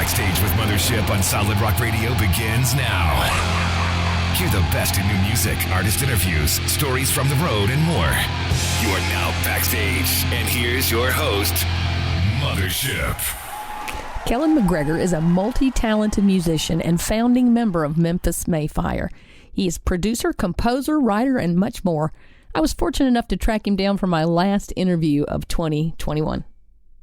Backstage with Mothership on Solid Rock Radio begins now. Hear the best in new music, artist interviews, stories from the road, and more. You are now backstage, and here's your host, Mothership. Kellen McGregor is a multi-talented musician and founding member of Memphis May Fire. He is producer, composer, writer, and much more. I was fortunate enough to track him down for my last interview of 2021.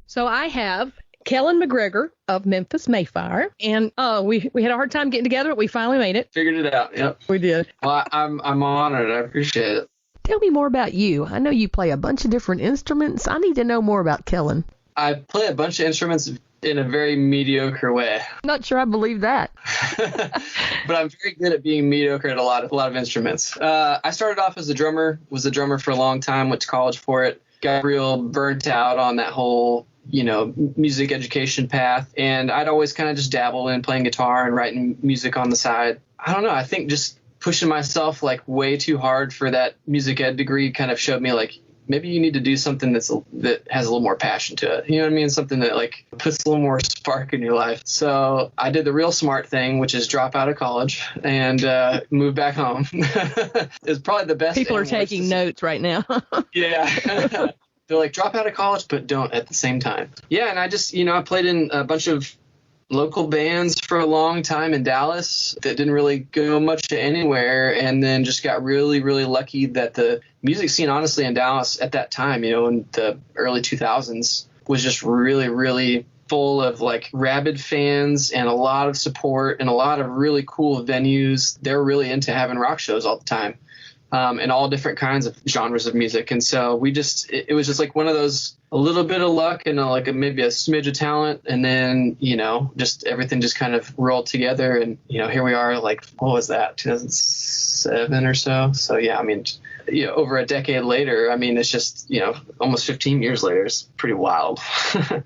So I have Kellen McGregor of Memphis May Fire, and we had a hard time getting together, but we finally made it. Figured it out. Yep, we did. Well, I'm honored. I appreciate it. Tell me more about you. I know you play a bunch of different instruments. I need to know more about Kellen. I play a bunch of instruments in a very mediocre way. Not sure I believe that. But I'm very good at being mediocre at a lot of instruments. I started off as a drummer, was a drummer for a long time, went to college for it, got real burnt out on that whole music education path. And I'd always kind of just dabble in playing guitar and writing music on the side. I don't know. I think just pushing myself like way too hard for that music ed degree kind of showed me like, maybe you need to do something that has a little more passion to it. You know what I mean? Something that like puts a little more spark in your life. So I did the real smart thing, which is drop out of college and move back home. It's probably the best. People are taking notes right now. Yeah. They're like, drop out of college, but don't at the same time. Yeah. And I just, I played in a bunch of local bands for a long time in Dallas that didn't really go much to anywhere, and then just got really, really lucky that the music scene, honestly, in Dallas at that time, in the early 2000s, was just really, really full of like rabid fans and a lot of support and a lot of really cool venues. They're really into having rock shows all the time. And all different kinds of genres of music. And so it was just like one of those, a little bit of luck and maybe a smidge of talent. And then, just everything just kind of rolled together. And, here we are, like, what was that, 2007 or so? So, yeah, over a decade later, it's just, almost 15 years later, it's pretty wild.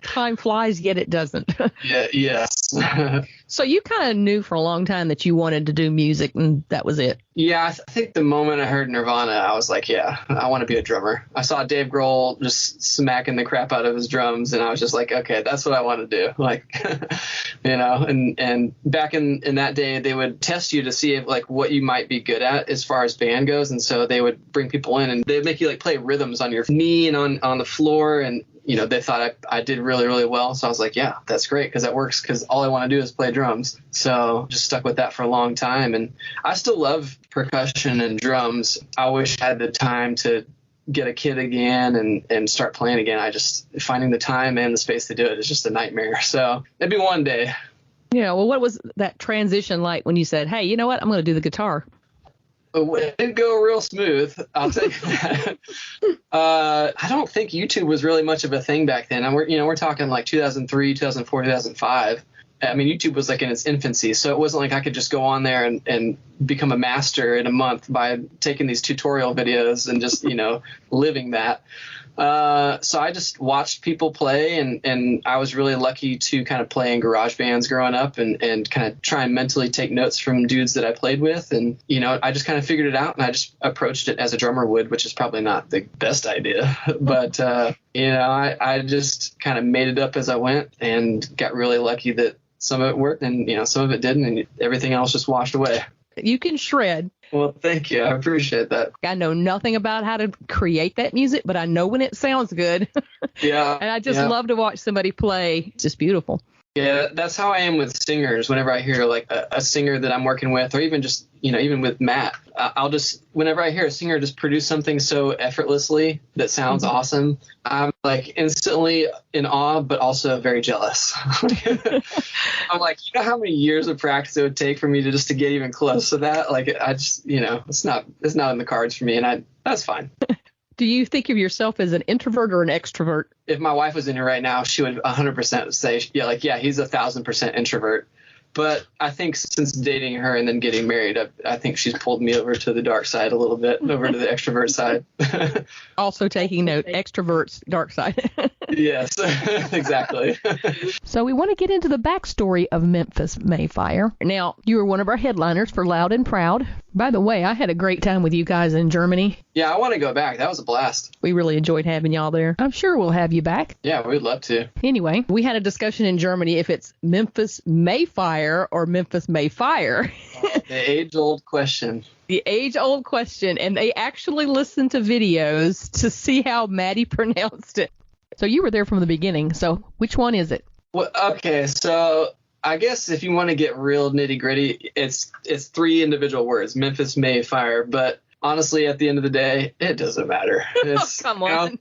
Time flies, yet it doesn't. Yeah, yes. So you kind of knew for a long time that you wanted to do music, and that was it. Yeah, I think the moment I heard Nirvana, I was like, yeah, I want to be a drummer. I saw Dave Grohl just smacking the crap out of his drums, and I was just like, okay, that's what I want to do. Like, and back in that day, they would test you to see if like what you might be good at as far as band goes. And so they would bring people in and they'd make you like play rhythms on your knee and on the floor. And they thought I did really, really well. So I was like, yeah, that's great, because that works, because all I want to do is play drums. So just stuck with that for a long time. And I still love percussion and drums. I wish I had the time to get a kid again and start playing again. Finding the time and the space to do it is just a nightmare. So maybe one day. Yeah. Well, what was that transition like when you said, hey, you know what, I'm going to do the guitar? It didn't go real smooth, I'll tell you that. I don't think YouTube was really much of a thing back then. And we're talking like 2003, 2004, 2005. YouTube was like in its infancy, so it wasn't like I could just go on there and become a master in a month by taking these tutorial videos and just, living that. So I just watched people play, and I was really lucky to kind of play in garage bands growing up and kind of try and mentally take notes from dudes that I played with. And, I just kind of figured it out, and I just approached it as a drummer would, which is probably not the best idea. But, I just kind of made it up as I went and got really lucky that some of it worked and, some of it didn't, and everything else just washed away. You can shred. Well, thank you. I appreciate that. I know nothing about how to create that music, but I know when it sounds good. Yeah. And I just love to watch somebody play. It's just beautiful. Yeah, that's how I am with singers. Whenever I hear like a singer that I'm working with, or even just, even with Matt, I'll just, whenever I hear a singer just produce something so effortlessly that sounds awesome, I'm like instantly in awe, but also very jealous. I'm like, how many years of practice it would take for me to get even close to that? Like, I just, it's not in the cards for me, and that's fine. Do you think of yourself as an introvert or an extrovert? If my wife was in here right now, she would 100% say, he's 1,000% introvert. But I think since dating her and then getting married, I think she's pulled me over to the dark side a little bit, over to the extrovert side. Also taking note, extroverts, dark side. Yes, exactly. So we want to get into the backstory of Memphis May Fire. Now, you were one of our headliners for Loud and Proud. By the way, I had a great time with you guys in Germany. Yeah, I want to go back. That was a blast. We really enjoyed having y'all there. I'm sure we'll have you back. Yeah, we'd love to. Anyway, we had a discussion in Germany if it's Memphis May Fire or Memphis May Fire. The age-old question. The age-old question. And they actually listened to videos to see how Maddie pronounced it. So you were there from the beginning. So which one is it? Well, okay, so I guess if you want to get real nitty-gritty, it's 3 individual words, Memphis May Fire. But honestly, at the end of the day, it doesn't matter. It's, Come on. You know,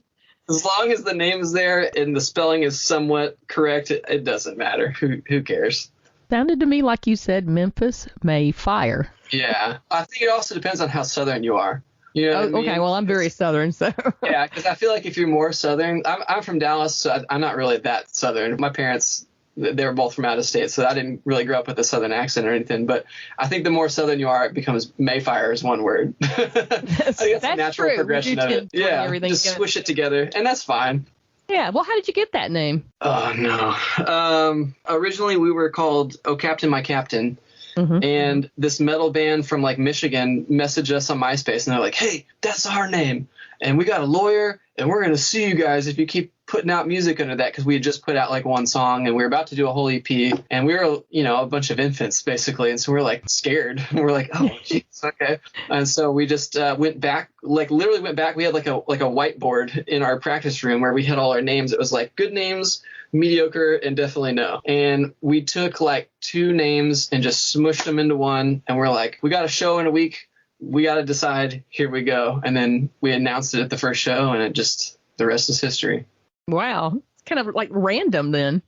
as long as the name is there and the spelling is somewhat correct, it doesn't matter. Who cares? Sounded to me like you said Memphis May Fire. Yeah. I think it also depends on how Southern you are. You know what I mean? Okay, well, I'm very Southern, so. Yeah, because I feel like if you're more Southern, I'm from Dallas, so I'm not really that Southern. My parents, they were both from out of state, so I didn't really grow up with a Southern accent or anything. But I think the more Southern you are, it becomes Mayfire is one word. I think that's a natural true. progression of it. Yeah, just squish it together, and that's fine. Yeah, well, how did you get that name? Oh, no. Originally, we were called Oh Captain, My Captain. Mm-hmm. And this metal band from like Michigan messaged us on MySpace and they're like, hey, that's our name. And we got a lawyer and we're going to sue you guys if you keep putting out music under that, because we had just put out like one song and we were about to do a whole EP and we were, you know, a bunch of infants basically. And so we're like scared. We're like, oh, jeez, okay. And so we just went back, like literally went back. We had like a whiteboard in our practice room where we had all our names. It was like good names, mediocre, and definitely no. And we took like 2 names and just smushed them into one. And we're like, we got a show in a week. We got to decide. Here we go. And then we announced it at the first show and it just, the rest is history. Wow. It's kind of like random then.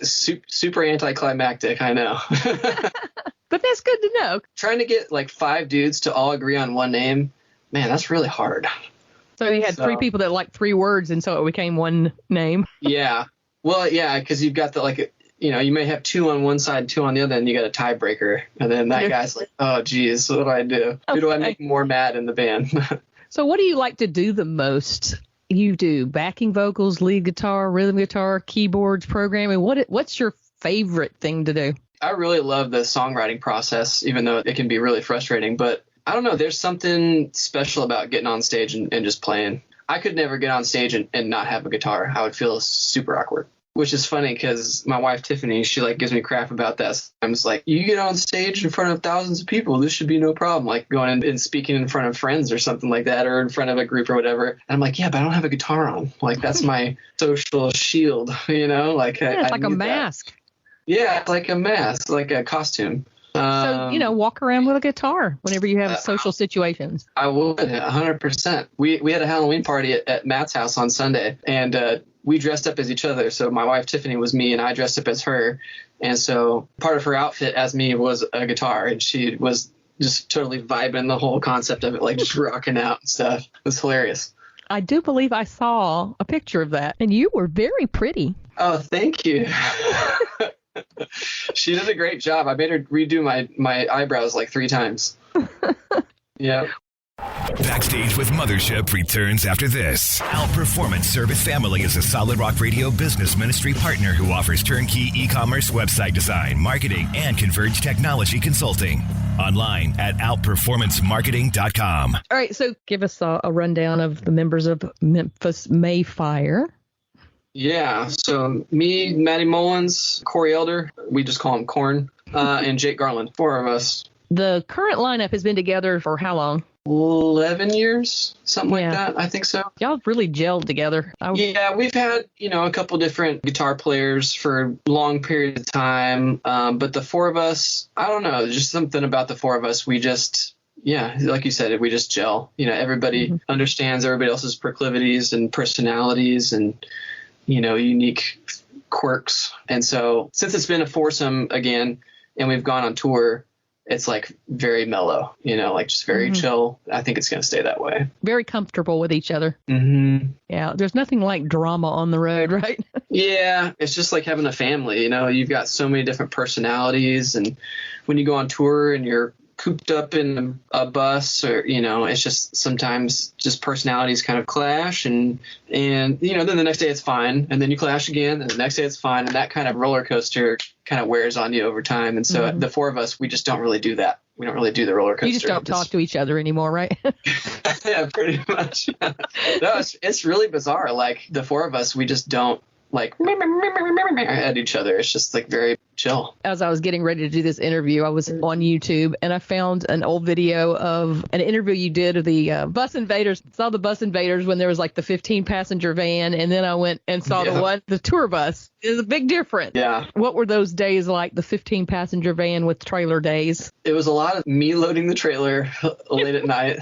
Super anticlimactic, I know. But that's good to know. Trying to get like 5 dudes to all agree on one name, man, that's really hard. So you had 3 people that liked 3 words and so it became one name. Yeah. Well, yeah, because you've got the like, you know, you may have 2 on one side, 2 on the other, and you got a tiebreaker. And then that guy's like, oh, geez, what do I do? Okay. Who do I make more mad in the band? So what do you like to do the most? You do backing vocals, lead guitar, rhythm guitar, keyboards, programming. What's your favorite thing to do? I really love the songwriting process, even though it can be really frustrating. But I don't know, there's something special about getting on stage and just playing. I could never get on stage and not have a guitar. I would feel super awkward. Which is funny because my wife, Tiffany, she like gives me crap about that. I'm just like, you get on stage in front of thousands of people. This should be no problem. Like going in and speaking in front of friends or something like that, or in front of a group or whatever. And I'm like, yeah, but I don't have a guitar on. Like that's my social shield, you know? Like it's like a mask. That. Yeah, it's like a mask, like a costume. So, you know, walk around with a guitar whenever you have social situations. I would, 100%. We had a Halloween party at Matt's house on Sunday, and we dressed up as each other. So my wife, Tiffany, was me, and I dressed up as her. And so part of her outfit as me was a guitar, and she was just totally vibing the whole concept of it, like just rocking out and stuff. It was hilarious. I do believe I saw a picture of that, and you were very pretty. Oh, thank you. She did a great job. I made her redo my eyebrows like 3 times. Yeah. Backstage with Mothership returns after this. Outperformance Service Family is a Solid Rock Radio business ministry partner who offers turnkey e-commerce website design, marketing, and converged technology consulting. Online at outperformancemarketing.com. All right, so give us a rundown of the members of Memphis May Fire. Yeah, so me, Matty Mullins, Corey Elder, we just call him Corn, and Jake Garland, 4 of us. The current lineup has been together for how long? 11 years, something like that. I think so. Y'all really gelled together. Yeah, we've had, you know, a couple different guitar players for long periods of time. But the 4 of us, I don't know, just something about the 4 of us. We just, yeah, like you said, we just gel. You know, everybody understands everybody else's proclivities and personalities and, you know, unique quirks. And so since it's been a foursome again, and we've gone on tour, it's like very mellow, you know, like just very chill. I think it's going to stay that way. Very comfortable with each other. Mm-hmm. Yeah. There's nothing like drama on the road, right? Yeah. It's just like having a family, you know, you've got so many different personalities. And when you go on tour and you're cooped up in a bus, or, it's just sometimes just personalities kind of clash, and then the next day it's fine, and then you clash again, and the next day it's fine, and that kind of roller coaster kind of wears on you over time. And so the four of us, we just don't really do that. We don't really do the roller coaster. You just don't talk to each other anymore, right? Yeah, pretty much. No, it's really bizarre. Like, the four of us, we just don't like at each other. It's just like very chill. As I was getting ready to do this interview, I was on YouTube and I found an old video of an interview you did of the bus invaders. Saw the bus invaders when there was like the 15-passenger van, and then I went and saw the tour bus. There's a big difference. Yeah. What were those days like, the 15-passenger van with trailer days? It was a lot of me loading the trailer late at night.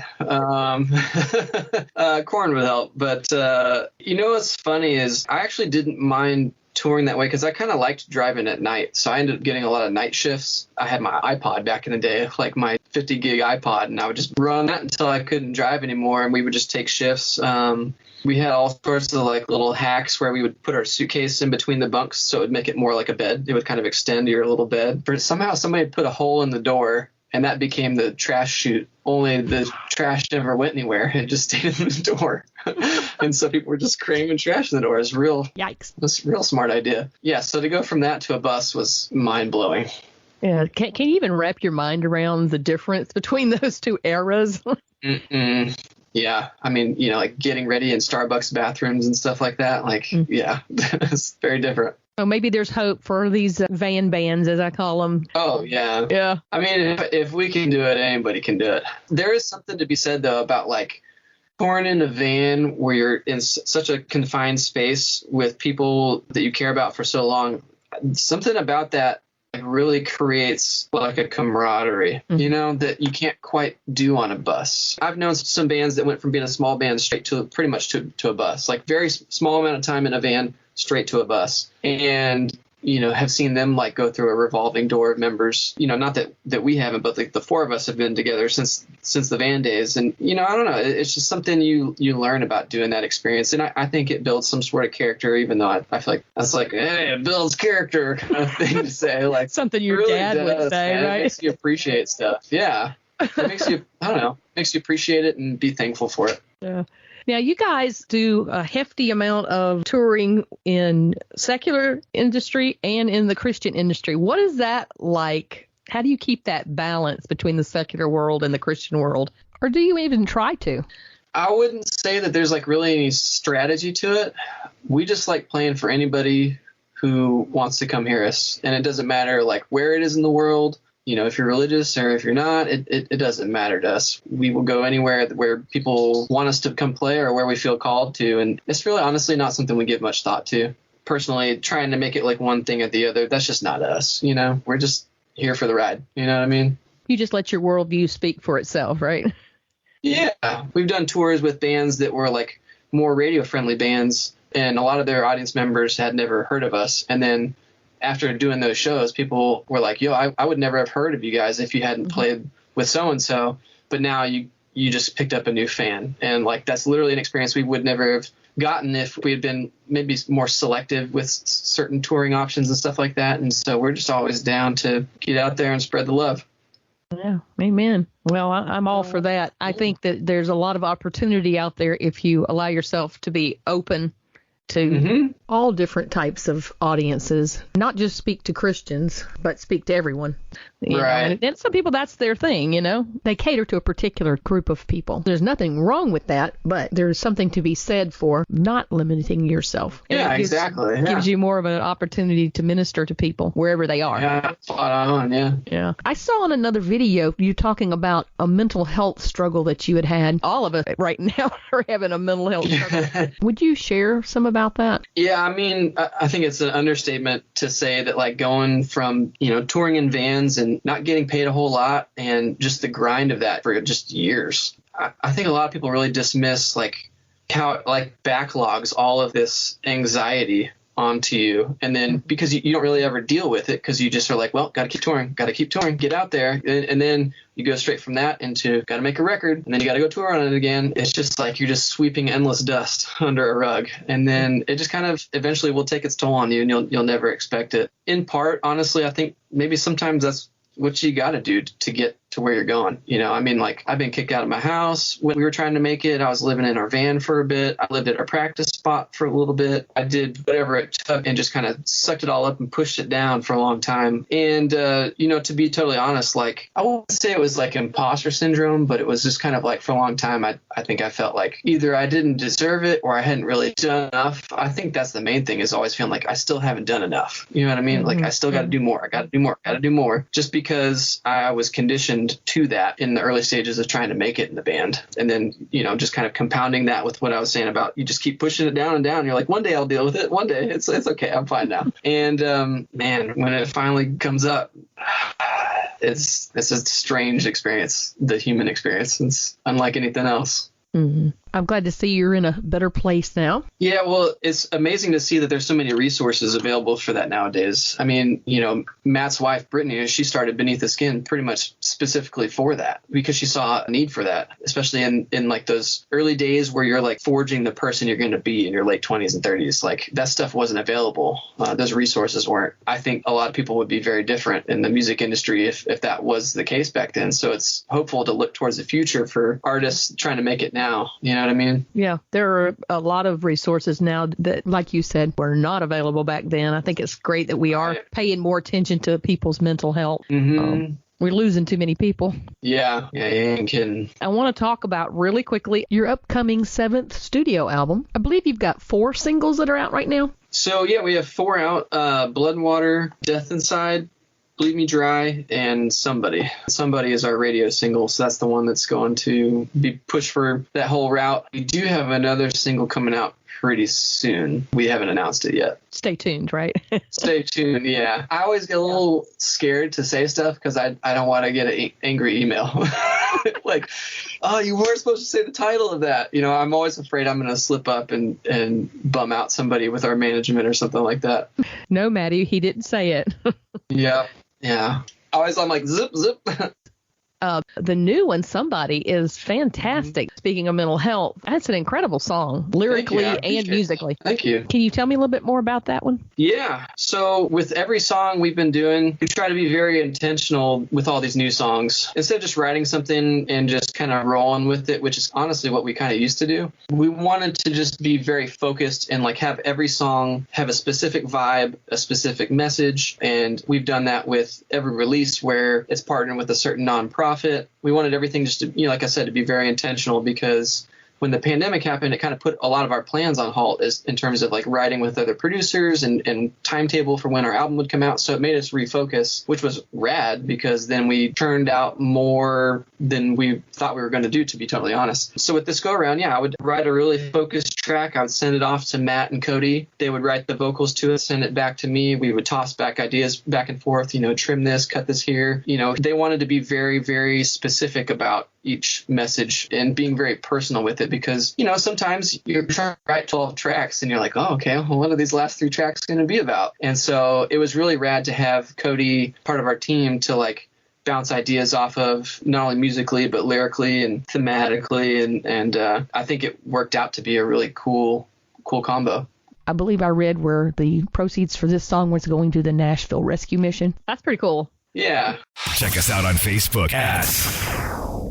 Corn would help. But what's funny is I actually didn't mind touring that way because I kind of liked driving at night. So I ended up getting a lot of night shifts. I had my iPod back in the day, like my 50 gig iPod, and I would just run that until I couldn't drive anymore, and we would just take shifts. We had all sorts of like little hacks where we would put our suitcase in between the bunks so it would make it more like a bed. It would kind of extend your little bed. But somehow somebody put a hole in the door, and that became the trash chute. Only the trash never went anywhere. It just stayed in the door. And so people were just cramming trash in the door. It's real. Yikes. It's a real smart idea. Yeah, so to go from that to a bus was mind-blowing. Yeah. Can you even wrap your mind around the difference between those two eras? Yeah. I mean, like getting ready in Starbucks bathrooms and stuff like that. Like, yeah, it's very different. Oh, maybe there's hope for these van bands, as I call them. Oh, yeah. Yeah. I mean, if we can do it, anybody can do it. There is something to be said, though, about like touring in a van where you're in such a confined space with people that you care about for so long. Something about that really creates like a camaraderie, that you can't quite do on a bus. I've known some bands that went from being a small band straight to pretty much to a bus, like very small amount of time in a van straight to a bus, and have seen them like go through a revolving door of members. Not that we haven't, but like the four of us have been together since the van days. And I don't know, it's just something you learn about doing that experience, and I think it builds some sort of character, even though I feel like that's like, hey, it builds character kind of thing to say, like something your really dad would say, man. right? It makes you appreciate stuff. Yeah, it makes you, I don't know, makes you appreciate it and be thankful for it. Yeah. Now, you guys do a hefty amount of touring in secular industry and in the Christian industry. What is that like? How do you keep that balance between the secular world and the Christian world? Or do you even try to? I wouldn't say that there's like really any strategy to it. We just like playing for anybody who wants to come hear us. And it doesn't matter like where it is in the world. If you're religious or if you're not, it doesn't matter to us. We will go anywhere where people want us to come play or where we feel called to. And it's really honestly not something we give much thought to. Personally, trying to make it like one thing or the other, that's just not us. We're just here for the ride. You know what I mean? You just let your worldview speak for itself, right? Yeah. We've done tours with bands that were like more radio friendly bands, and a lot of their audience members had never heard of us. And then after doing those shows, people were like, yo, I would never have heard of you guys if you hadn't played with so-and-so. But now you just picked up a new fan. And like, that's literally an experience we would never have gotten if we had been maybe more selective with certain touring options and stuff like that. And so we're just always down to get out there and spread the love. Yeah. Amen. Well, I'm all for that. I think that there's a lot of opportunity out there if you allow yourself to be open to all different types of audiences, not just speak to Christians, but speak to everyone. Right. And some people, that's their thing, they cater to a particular group of people. There's nothing wrong with that, but there's something to be said for not limiting yourself. Yeah, exactly. Yeah. Gives you more of an opportunity to minister to people wherever they are. Yeah, spot on, yeah. Yeah. I saw in another video you talking about a mental health struggle that you had. All of us right now are having a mental health struggle. Would you share some about that? Yeah, I mean, I think it's an understatement to say that like going from, touring in vans and not getting paid a whole lot and just the grind of that for just years. I think a lot of people really dismiss like how it like backlogs all of this anxiety onto you. And then because you don't really ever deal with it because you just are like, well, got to keep touring, get out there. And then you go straight from that into got to make a record, and then you got to go tour on it again. It's just like you're just sweeping endless dust under a rug. And then it just kind of eventually will take its toll on you, and you'll never expect it. In part, honestly, I think maybe sometimes that's what you got to do to get to where you're going. You know, I mean, like, I've been kicked out of my house when we were trying to make it. I was living in our van for a bit. I lived at our practice spot for a little bit. I did whatever it took and just kind of sucked it all up and pushed it down for a long time. And, you know, to be totally honest, like, I won't say it was like imposter syndrome, but it was just kind of like, for a long time, I think I felt like either I didn't deserve it or I hadn't really done enough. I think that's the main thing, is always feeling like I still haven't done enough. You know what I mean? Like, I still got to do more. I got to do more, just because I was conditioned to that in the early stages of trying to make it in the band. And then, you know, just kind of compounding that with what I was saying about, you just keep pushing it down and down. You're like, one day I'll deal with it. One day it's okay. I'm fine now. And, man, when it finally comes up, it's a strange experience, the human experience. It's unlike anything else. Mm-hmm. I'm glad to see you're in a better place now. Yeah, well, it's amazing to see that there's so many resources available for that nowadays. I mean, you know, Matt's wife, Brittany, she started Beneath the Skin pretty much specifically for that, because she saw a need for that, especially in like those early days where you're like forging the person you're going to be in your late 20s and 30s. Like, that stuff wasn't available. Those resources weren't. I think a lot of people would be very different in the music industry if that was the case back then. So it's hopeful to look towards the future for artists trying to make it now. You know what I mean? Yeah, there are a lot of resources now that, like you said, were not available back then. I think it's great that we are paying more attention to people's mental health. Mm-hmm. We're losing too many people. Yeah, you ain't kidding. I want to talk about really quickly your upcoming 7th studio album. I believe you've got 4 singles that are out right now. So, yeah, we have 4 out. Blood and Water, Death Inside, Bleed Me Dry, and Somebody. Somebody is our radio single, so that's the one that's going to be pushed for that whole route. We do have another single coming out pretty soon. We haven't announced it yet. Stay tuned, right? Stay tuned, yeah. I always get a little scared to say stuff because I don't want to get an angry email. Like, oh, you weren't supposed to say the title of that. You know, I'm always afraid I'm going to slip up and bum out somebody with our management or something like that. No, Maddie, he didn't say it. Yeah. Always I'm like, zip. The new one, Somebody, is fantastic. Mm-hmm. Speaking of mental health, that's an incredible song, lyrically and musically. Thank you. Can you tell me a little bit more about that one? Yeah. So with every song we've been doing, we try to be very intentional with all these new songs. Instead of just writing something and just kind of rolling with it, which is honestly what we kind of used to do, we wanted to just be very focused and like have every song have a specific vibe, a specific message. And we've done that with every release where it's partnered with a certain nonprofit. We wanted everything just to, you know, like I said, to be very intentional, because when the pandemic happened, it kind of put a lot of our plans on halt in terms of like writing with other producers and timetable for when our album would come out. So it made us refocus, which was rad, because then we turned out more than we thought we were going to do, to be totally honest. So with this go around, I would write a really focused track. I would send it off to Matt and Cody. They would write the vocals to it, send it back to me. We would toss back ideas back and forth, you know, trim this, cut this here. You know, they wanted to be very, very specific about each message and being very personal with it, because, you know, sometimes you're trying to write 12 tracks and you're like, oh, okay, well, what are these last 3 tracks going to be about? And so it was really rad to have Cody part of our team to like bounce ideas off of, not only musically but lyrically and thematically, and I think it worked out to be a really cool combo. I believe I read where the proceeds for this song was going to the Nashville Rescue Mission. That's pretty cool. Yeah. Check us out on Facebook at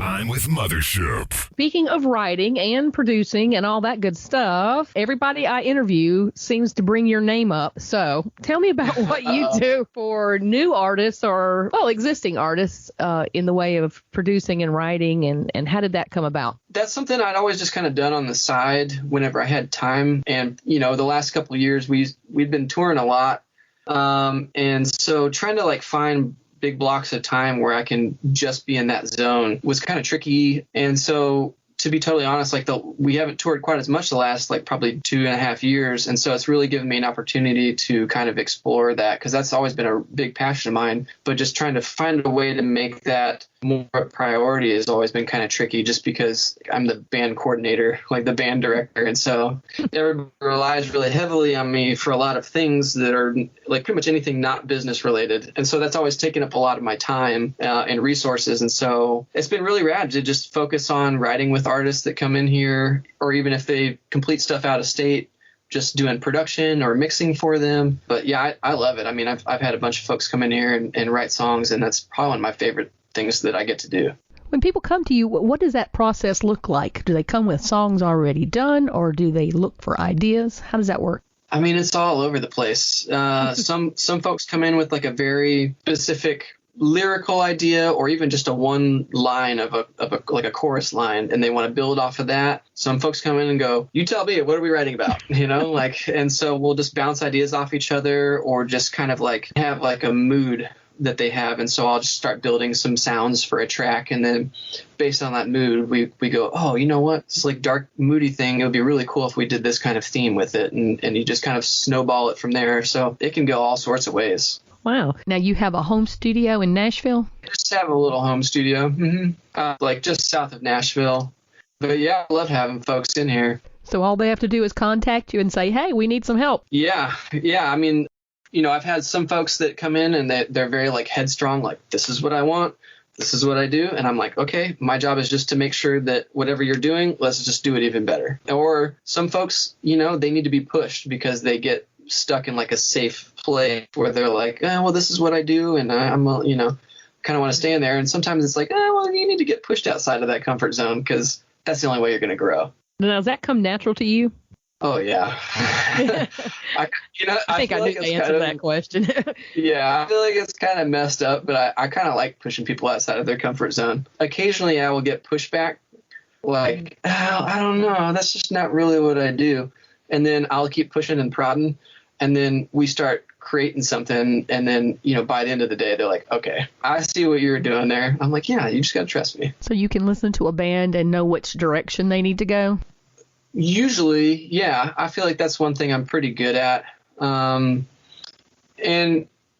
I'm with Mothership. Speaking of writing and producing and all that good stuff, everybody I interview seems to bring your name up. So tell me about what you do for new artists or, well, existing artists in the way of producing and writing, and how did that come about? That's something I'd always just kind of done on the side whenever I had time. And, you know, the last couple of years we'd been touring a lot. And so trying to like find big blocks of time where I can just be in that zone was kind of tricky. And so, to be totally honest, like we haven't toured quite as much the last like probably 2.5 years. And so it's really given me an opportunity to kind of explore that, because that's always been a big passion of mine. But just trying to find a way to make that more a priority has always been kind of tricky, just because I'm the band coordinator, like the band director. And so everybody relies really heavily on me for a lot of things that are like pretty much anything not business related. And so that's always taken up a lot of my time and resources. And so it's been really rad to just focus on writing with artists that come in here, or even if they complete stuff out of state, just doing production or mixing for them. But yeah, I love it. I mean, I've had a bunch of folks come in here and write songs, and that's probably one of my favorite things that I get to do. When people come to you, what does that process look like? Do they come with songs already done, or do they look for ideas? How does that work? I mean, it's all over the place. Some folks come in with like a very specific lyrical idea, or even just a one line of a chorus line, and they want to build off of that. Some folks come in and go, "You tell me, what are we writing about?" And so we'll just bounce ideas off each other, or just kind of like have like a mood that they have. And so I'll just start building some sounds for a track, and then based on that mood, we go, "Oh, you know what? It's like dark, moody thing. It would be really cool if we did this kind of theme with it." And you just kind of snowball it from there. So it can go all sorts of ways. Wow. Now you have a home studio in Nashville? Just have a little home studio, like just south of Nashville. But yeah, I love having folks in here. So all they have to do is contact you and say, "Hey, we need some help." Yeah. I mean, I've had some folks that come in and they're very like headstrong, like, "This is what I want. This is what I do." And I'm like, okay, my job is just to make sure that whatever you're doing, let's just do it even better. Or some folks, they need to be pushed because they get stuck in like a safe place where they're like, well, this is what I do, and I'm kind of want to stay in there. And sometimes it's like, well, you need to get pushed outside of that comfort zone, because that's the only way you're going to grow. Now, does that come natural to you? Oh yeah. I think I knew the answer to that question. Yeah, I feel like it's kind of messed up, but I kind of like pushing people outside of their comfort zone. Occasionally I will get pushback, like, I don't know, that's just not really what I do. And then I'll keep pushing and prodding, and then we start creating something, and then, by the end of the day, they're like, "Okay, I see what you're doing there." I'm like, "Yeah, you just got to trust me." So you can listen to a band and know which direction they need to go? Usually, yeah. I feel like that's one thing I'm pretty good at. And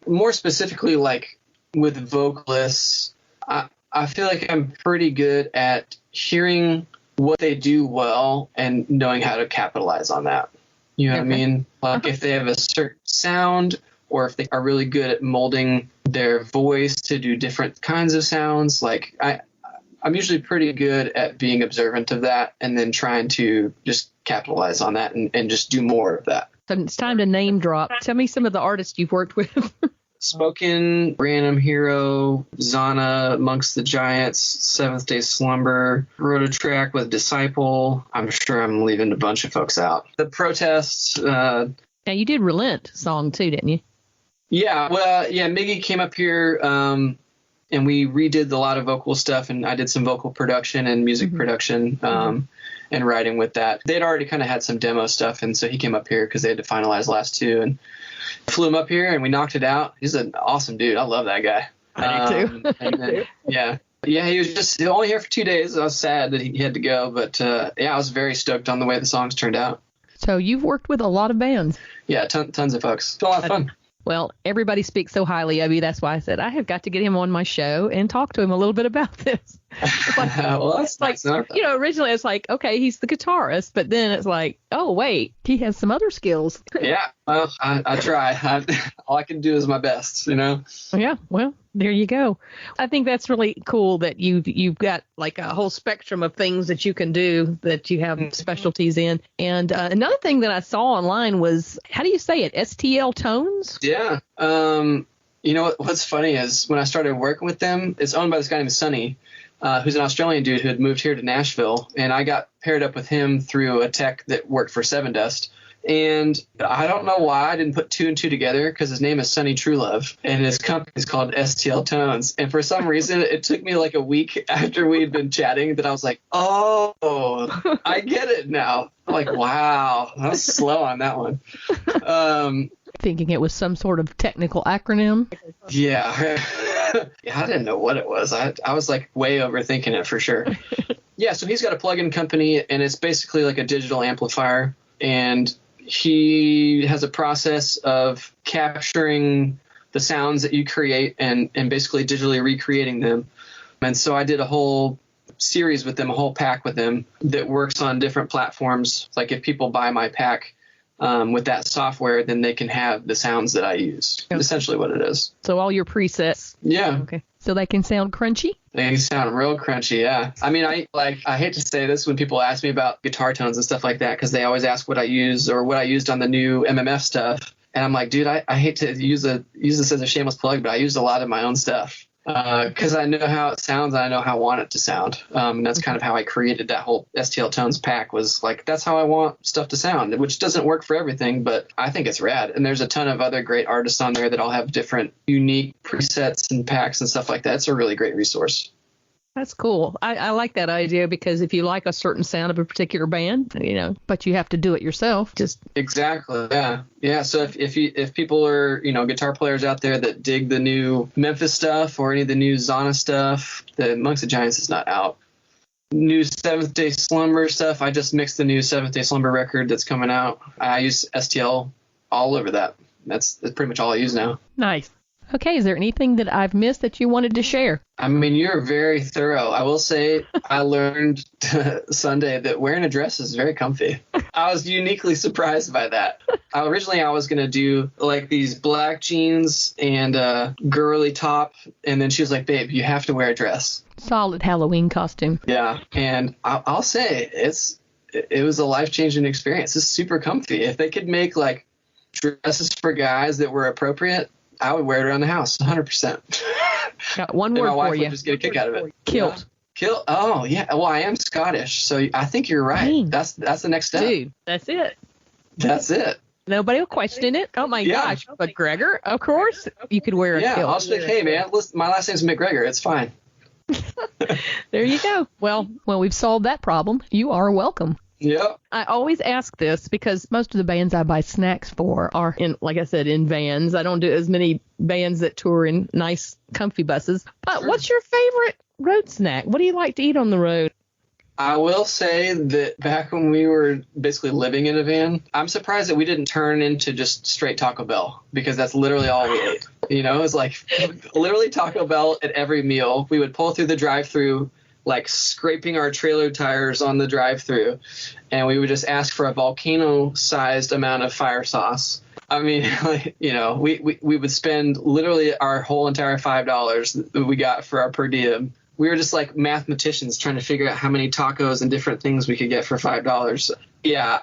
more specifically, like with vocalists, I feel like I'm pretty good at hearing what they do well and knowing how to capitalize on that. You know what I mean? Like if they have a certain sound, or if they are really good at molding their voice to do different kinds of sounds, like I'm usually pretty good at being observant of that, and then trying to just capitalize on that and just do more of that. So it's time to name drop. Tell me some of the artists you've worked with. Spoken, Random Hero, Zana, Amongst the Giants, Seventh Day Slumber, wrote a track with Disciple. I'm sure I'm leaving a bunch of folks out. The Protests. Now, you did Relent song too, didn't you? Yeah, well, yeah, Miggy came up here, and we redid a lot of vocal stuff, and I did some vocal production and music production and writing with that. They'd already kind of had some demo stuff, and so he came up here because they had to finalize the last two, and flew him up here, and we knocked it out. He's an awesome dude. I love that guy. I do too. Yeah, he was just only here for 2 days. I was sad that he had to go, but I was very stoked on the way the songs turned out. So you've worked with a lot of bands. Yeah, tons of folks. It's a lot of fun. Well, everybody speaks so highly of you. That's why I said I have got to get him on my show and talk to him a little bit about this. It's like, well, that's nice. Originally it's like, okay, he's the guitarist, but then it's like, oh, wait, he has some other skills. Yeah, well, I try. All I can do is my best, Yeah, well, there you go. I think that's really cool that you've got like a whole spectrum of things that you can do, that you have specialties in. And another thing that I saw online was, how do you say it? STL Tones? Yeah. What's funny is when I started working with them, it's owned by this guy named Sonny, who's an Australian dude who had moved here to Nashville. And I got paired up with him through a tech that worked for Seven Dust. And I don't know why I didn't put two and two together, because his name is Sonny Truelove and his company is called STL Tones. And for some reason, it took me like a week after we had been chatting that I was like, oh, I get it now. I'm like, wow, I was slow on that one. Thinking it was some sort of technical acronym. Yeah. I didn't know what it was. I was like way overthinking it for sure. Yeah, so he's got a plug-in company, and it's basically like a digital amplifier. And he has a process of capturing the sounds that you create and basically digitally recreating them. And so I did a whole series with them, a whole pack with them that works on different platforms. Like if people buy my pack with that software, then they can have the sounds that I use. Okay. Essentially what it is. So all your presets. Yeah. Okay. So they can sound crunchy? They sound real crunchy, yeah. I mean, I hate to say this when people ask me about guitar tones and stuff like that, because they always ask what I use or what I used on the new MMF stuff. And I'm like, dude, I hate to use this as a shameless plug, but I used a lot of my own stuff. because I know how it sounds and I know how I want it to sound. And that's kind of how I created that whole STL Tones pack, was like, that's how I want stuff to sound, which doesn't work for everything, but I think it's rad. And there's a ton of other great artists on there that all have different unique presets and packs and stuff like that. It's a really great resource. That's cool. I like that idea, because if you like a certain sound of a particular band, but you have to do it yourself. Exactly. Yeah. So if people are, guitar players out there that dig the new Memphis stuff or any of the new Zana stuff, the Monks of Giants is not out. New Seventh Day Slumber stuff. I just mixed the new Seventh Day Slumber record that's coming out. I use STL all over that. That's pretty much all I use now. Nice. Okay, is there anything that I've missed that you wanted to share? I mean, you're very thorough. I will say I learned Sunday that wearing a dress is very comfy. I was uniquely surprised by that. Originally, I was going to do like these black jeans and a girly top. And then she was like, babe, you have to wear a dress. Solid Halloween costume. Yeah. And I'll say it was a life-changing experience. It's super comfy. If they could make like dresses for guys that were appropriate, I would wear it around the house, 100%. Got one word my wife for you. would just get a kick out of it. Kilt. Yeah. Kilt. Oh, yeah. Well, I am Scottish, so I think you're right. Dang. That's the next step. Dude, that's it. That's it. Nobody will question it. Oh, my gosh. But Gregor, of course, you could wear a kilt. Yeah, I'll just be like, hey, man, listen, my last name's McGregor. It's fine. There you go. Well, we've solved that problem. You are welcome. Yep. I always ask this because most of the bands I buy snacks for are in, like I said, in vans. I don't do as many bands that tour in nice, comfy buses. But Sure. What's your favorite road snack? What do you like to eat on the road? I will say that back when we were basically living in a van, I'm surprised that we didn't turn into just straight Taco Bell, because that's literally all we ate. It was like literally Taco Bell at every meal. We would pull through the drive-thru, like scraping our trailer tires on the drive-thru, and we would just ask for a volcano-sized amount of fire sauce. I mean, we would spend literally our whole entire $5 that we got for our per diem. We were just like mathematicians trying to figure out how many tacos and different things we could get for $5. Yeah,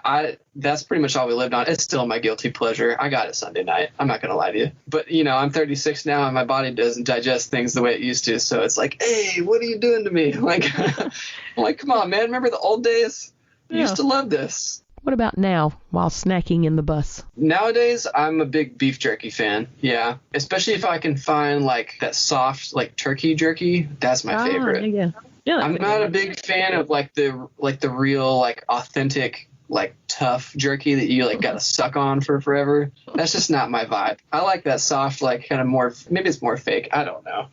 that's pretty much all we lived on. It's still my guilty pleasure. I got it Sunday night. I'm not going to lie to you. But, I'm 36 now and my body doesn't digest things the way it used to. So it's like, hey, what are you doing to me? Like, I'm like, come on, man. Remember the old days? You used to love this. What about now while snacking in the bus? Nowadays, I'm a big beef jerky fan. Yeah. Especially if I can find like that soft, like turkey jerky. That's my favorite. Yeah. I'm not a big fan of like the real, like authentic, like tough jerky that you like got to suck on for forever. That's just not my vibe. I like that soft, like kind of more, maybe it's more fake. I don't know,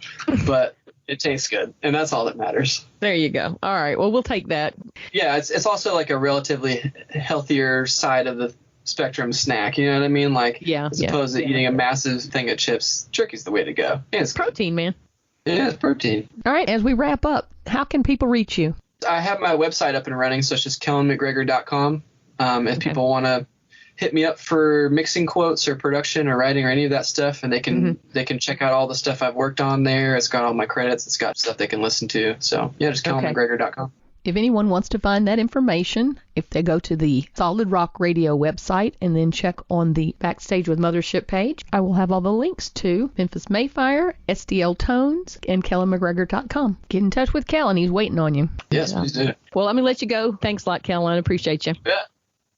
but it tastes good. And that's all that matters. There you go. All right. Well, we'll take that. Yeah. It's also like a relatively healthier side of the spectrum snack. You know what I mean? Like, as opposed to eating a massive thing of chips, jerky's the way to go. And it's protein, man. Yeah, it's protein. All right. As we wrap up, how can people reach you? I have my website up and running, so it's just KellenMcGregor.com. If people want to hit me up for mixing quotes or production or writing or any of that stuff, and they can check out all the stuff I've worked on there. It's got all my credits. It's got stuff they can listen to. So, yeah, just KellenMcGregor.com. If anyone wants to find that information, if they go to the Solid Rock Radio website and then check on the Backstage with Mothership page, I will have all the links to Memphis May Fire, STL Tones, and KellenMcGregor.com. Get in touch with Kellen. He's waiting on you. Yes, please do. Well, let me let you go. Thanks a lot, Kellen. I appreciate you. Yeah.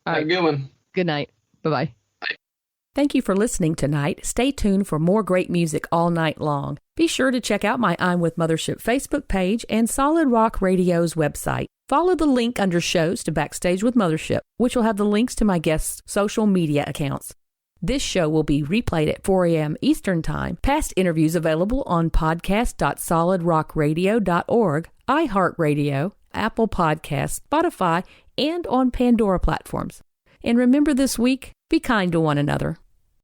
All right. Have a good one. Good night. Bye-bye. Bye. Thank you for listening tonight. Stay tuned for more great music all night long. Be sure to check out my I'm with Mothership Facebook page and Solid Rock Radio's website. Follow the link under shows to Backstage with Mothership, which will have the links to my guests' social media accounts. This show will be replayed at 4 a.m. Eastern Time. Past interviews available on podcast.solidrockradio.org, iHeartRadio, Apple Podcasts, Spotify, and on Pandora platforms. And remember this week, be kind to one another.